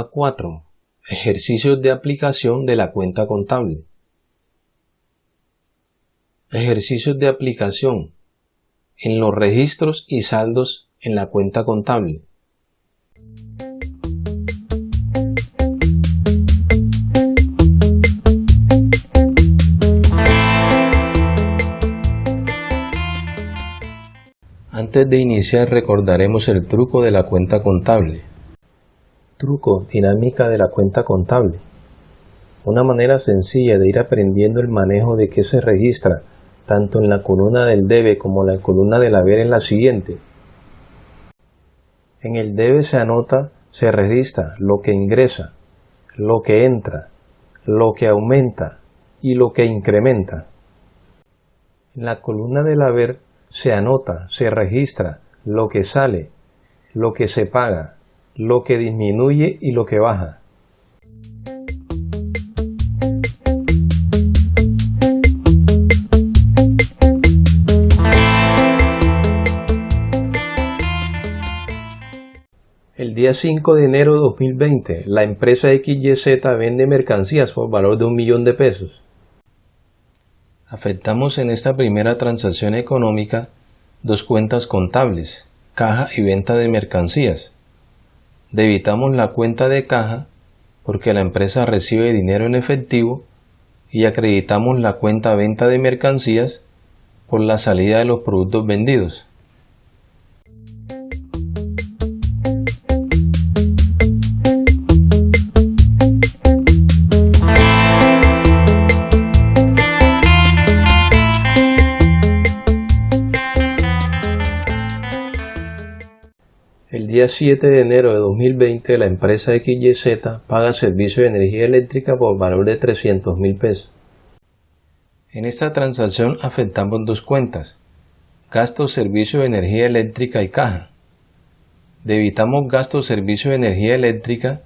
Tema 4. Ejercicios de aplicación de la cuenta contable. Ejercicios de aplicación en los registros y saldos en la cuenta contable. Antes de iniciar recordaremos el truco de la cuenta contable. Truco: dinámica de la cuenta contable. Una manera sencilla de ir aprendiendo el manejo de qué se registra tanto en la columna del debe como en la columna del haber es la siguiente. En el debe se registra lo que ingresa, lo que entra, lo que aumenta y lo que incrementa. En la columna del haber se registra lo que sale, lo que se paga, lo que disminuye y lo que baja. El día 5 de enero de 2020, la empresa XYZ vende mercancías por valor de 1 millón de pesos. Afectamos en esta primera transacción económica dos cuentas contables, caja y venta de mercancías. Debitamos la cuenta de caja porque la empresa recibe dinero en efectivo y acreditamos la cuenta venta de mercancías por la salida de los productos vendidos. El día 7 de enero de 2020, la empresa XYZ paga servicio de energía eléctrica por valor de 300.000 pesos. En esta transacción afectamos dos cuentas, gastos servicio de energía eléctrica y caja. Debitamos gastos servicio de energía eléctrica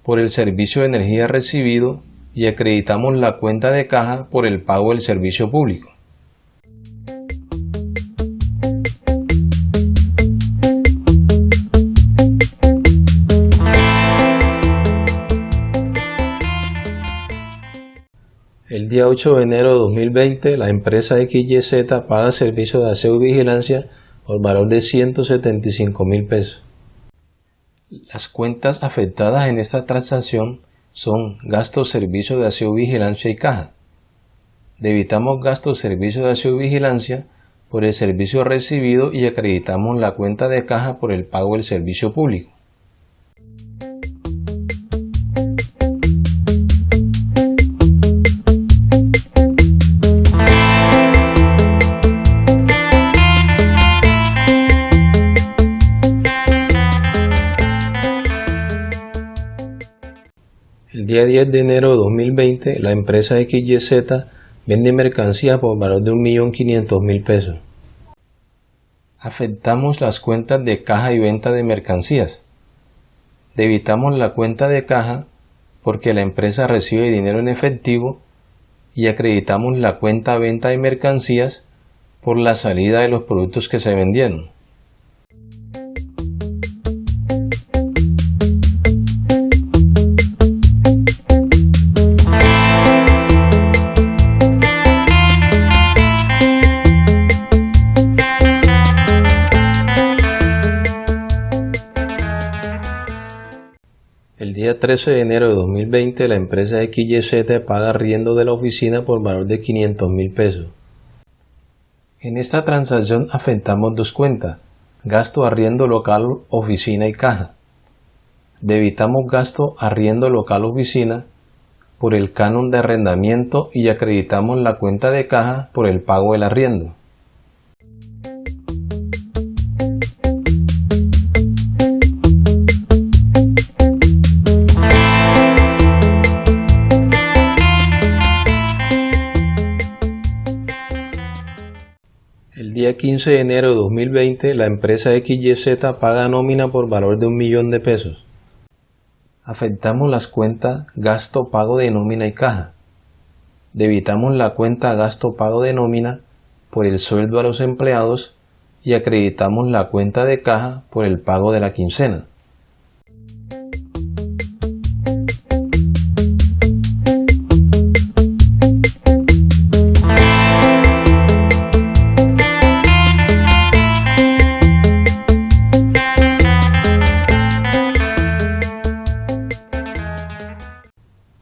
por el servicio de energía recibido y acreditamos la cuenta de caja por el pago del servicio público. El día 8 de enero de 2020, la empresa XYZ paga servicio de aseo y vigilancia por valor de 175.000 pesos. Las cuentas afectadas en esta transacción son gastos servicio de aseo, vigilancia y caja. Debitamos gastos servicio de aseo y vigilancia por el servicio recibido y acreditamos la cuenta de caja por el pago del servicio público. El día 10 de enero de 2020, la empresa XYZ vende mercancías por valor de 1.500.000 pesos. Afectamos las cuentas de caja y venta de mercancías. Debitamos la cuenta de caja porque la empresa recibe dinero en efectivo y acreditamos la cuenta venta de mercancías por la salida de los productos que se vendieron. El día 13 de enero de 2020, la empresa XYZ paga arriendo de la oficina por valor de 500.000 pesos. En esta transacción afectamos dos cuentas, gasto arriendo local, oficina y caja. Debitamos gasto arriendo local, oficina por el canon de arrendamiento y acreditamos la cuenta de caja por el pago del arriendo. El día 15 de enero de 2020, la empresa XYZ paga nómina por valor de 1 millón de pesos. Afectamos las cuentas gasto pago de nómina y caja. Debitamos la cuenta gasto pago de nómina por el sueldo a los empleados y acreditamos la cuenta de caja por el pago de la quincena.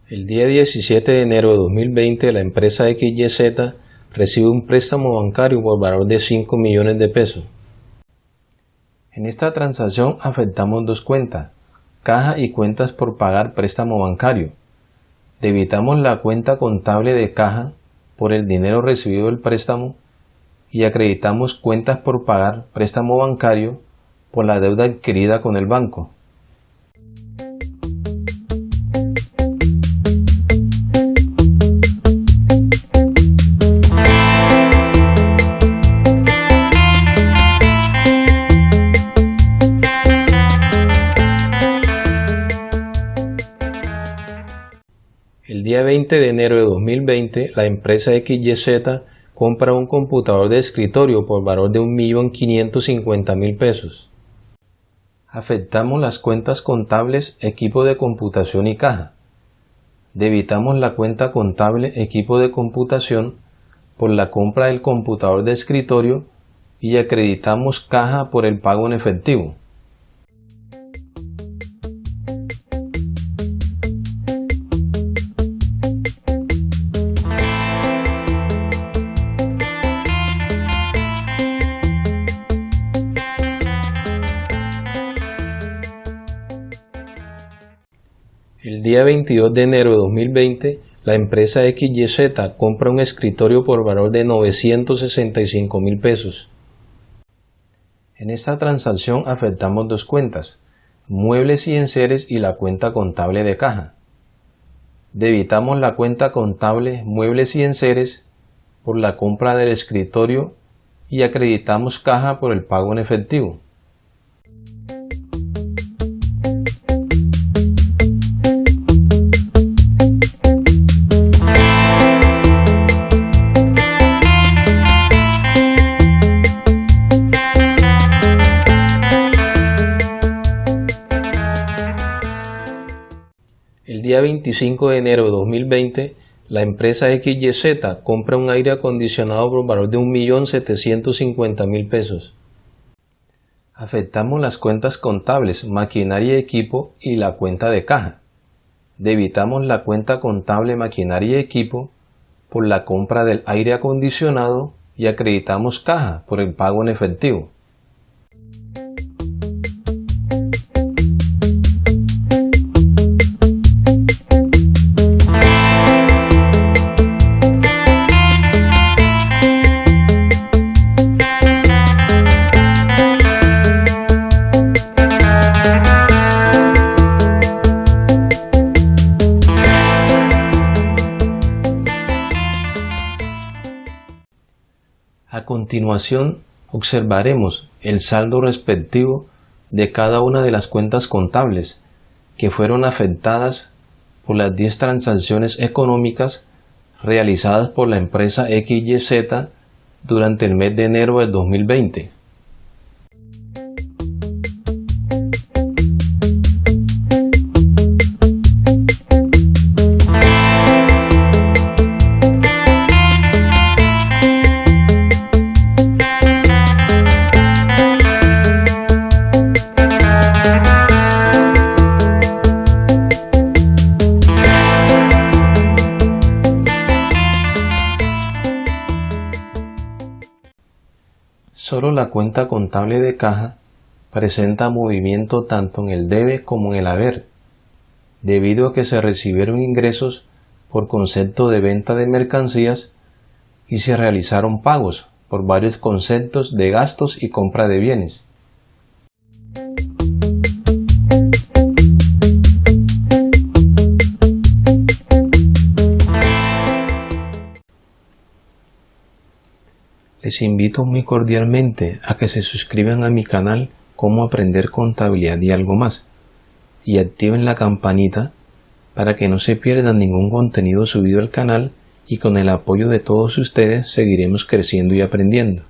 El día 17 de enero de 2020 la empresa XYZ recibe un préstamo bancario por valor de 5 millones de pesos. En esta transacción afectamos dos cuentas, caja y cuentas por pagar préstamo bancario. Debitamos la cuenta contable de caja por el dinero recibido del préstamo y acreditamos cuentas por pagar préstamo bancario por la deuda adquirida con el banco. El día 20 de enero de 2020, la empresa XYZ compra un computador de escritorio por valor de 1.550.000 pesos. Afectamos las cuentas contables equipo de computación y caja. Debitamos la cuenta contable equipo de computación por la compra del computador de escritorio y acreditamos caja por el pago en efectivo. El día 22 de enero de 2020, la empresa XYZ compra un escritorio por valor de 965.000 pesos. En esta transacción afectamos dos cuentas, muebles y enseres y la cuenta contable de caja. Debitamos la cuenta contable muebles y enseres por la compra del escritorio y acreditamos caja por el pago en efectivo. El día 25 de enero de 2020, la empresa XYZ compra un aire acondicionado por valor de 1.750.000 pesos. Afectamos las cuentas contables, maquinaria y equipo y la cuenta de caja. Debitamos la cuenta contable, maquinaria y equipo por la compra del aire acondicionado y acreditamos caja por el pago en efectivo. A continuación, observaremos el saldo respectivo de cada una de las cuentas contables que fueron afectadas por las 10 transacciones económicas realizadas por la empresa XYZ durante el mes de enero del 2020. Solo la cuenta contable de caja presenta movimiento tanto en el debe como en el haber, debido a que se recibieron ingresos por concepto de venta de mercancías y se realizaron pagos por varios conceptos de gastos y compra de bienes. Les invito muy cordialmente a que se suscriban a mi canal Cómo Aprender Contabilidad y algo más y activen la campanita para que no se pierdan ningún contenido subido al canal y con el apoyo de todos ustedes seguiremos creciendo y aprendiendo.